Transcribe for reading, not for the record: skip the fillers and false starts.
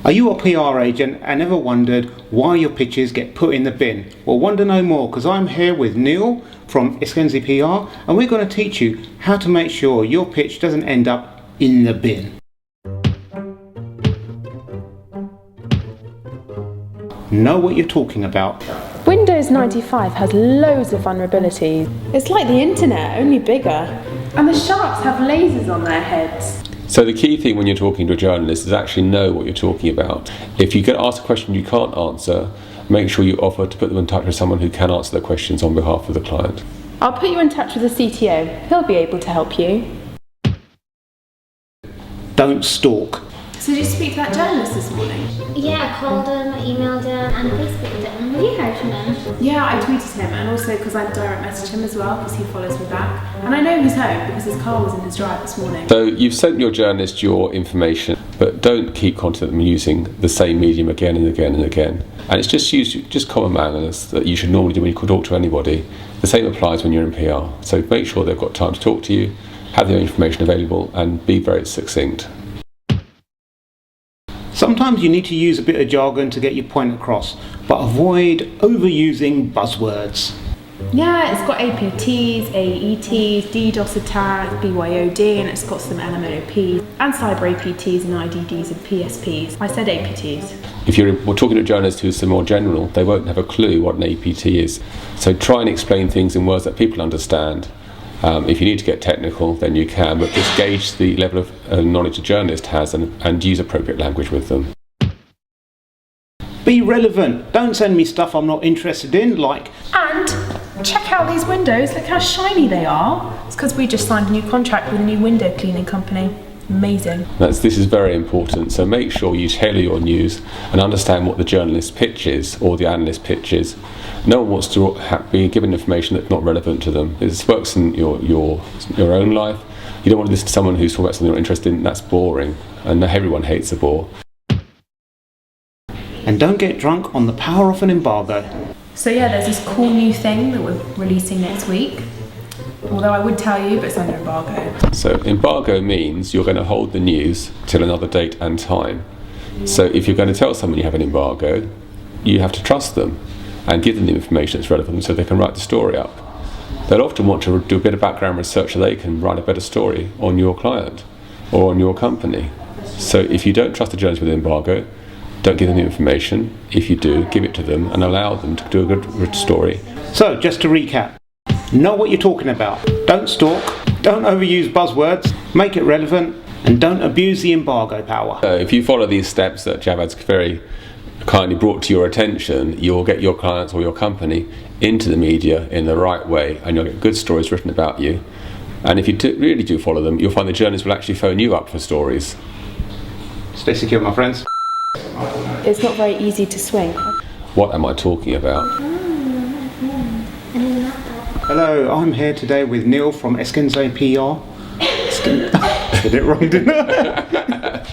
Are you a PR agent and ever wondered why your pitches get put in the bin? Well, wonder no more, because I'm here with Neil from Eskenzi PR and we're going to teach you how to make sure your pitch doesn't end up in the bin. Know what you're talking about. Windows 95 has loads of vulnerabilities. It's like the internet, only bigger. And the sharks have lasers on their heads. So the key thing when you're talking to a journalist is actually know what you're talking about. If you get asked a question you can't answer, make sure you offer to put them in touch with someone who can answer the questions on behalf of the client. I'll put you in touch with the CTO. He'll be able to help you. Don't stalk. So did you speak to that journalist this morning? Yeah, I called him, I emailed him, and Facebooked him. Have you heard from him? Yeah, I tweeted him, and also because I direct messaged him as well, because he follows me back. And I know he's home because his car was in his drive this morning. So you've sent your journalist your information, but don't keep contacting them using the same medium again and again and again. And it's just common manners that you should normally do when you talk to anybody. The same applies when you're in PR. So make sure they've got time to talk to you, have their information available, and be very succinct. Sometimes you need to use a bit of jargon to get your point across, but avoid overusing buzzwords. Yeah, it's got APTs, AETs, DDoS attacks, BYOD, and it's got some LMNOP, and cyber APTs and IDDs and PSPs. I said APTs. If you're talking to a journalist who's more general, they won't have a clue what an APT is. So try and explain things in words that people understand. If you need to get technical, then you can, but just gauge the level of knowledge a journalist has and use appropriate language with them. Be relevant. Don't send me stuff I'm not interested in, like... And check out these windows, look how shiny they are. It's because we just signed a new contract with a new window cleaning company. Amazing. This is very important, so make sure you tailor your news and understand what the journalist pitches or the analyst pitches. No one wants to be given information that's not relevant to them. This works in your own life. You don't want to listen to someone who's talking about something you're not interested in. That's boring, and everyone hates a bore. And don't get drunk on the power of an embargo. So yeah, there's this cool new thing that we're releasing next week. Although I would tell you, but it's under embargo. So embargo means you're going to hold the news till another date and time. So if you're going to tell someone you have an embargo, you have to trust them and give them the information that's relevant so they can write the story up. They'll often want to do a bit of background research so they can write a better story on your client or on your company. So if you don't trust the journalist with an embargo, don't give them the information. If you do, give it to them and allow them to do a good story. So just to recap, know what you're talking about. Don't stalk, don't overuse buzzwords, make it relevant, and don't abuse the embargo power. If you follow these steps that Javad's very kindly brought to your attention, you'll get your clients or your company into the media in the right way, and you'll get good stories written about you. And if you really do follow them, you'll find the journalists will actually phone you up for stories. Stay secure, my friends. It's not very easy to swing. What am I talking about? Hello, I'm here today with Neil from Eskenzi PR. I did it wrong, didn't I?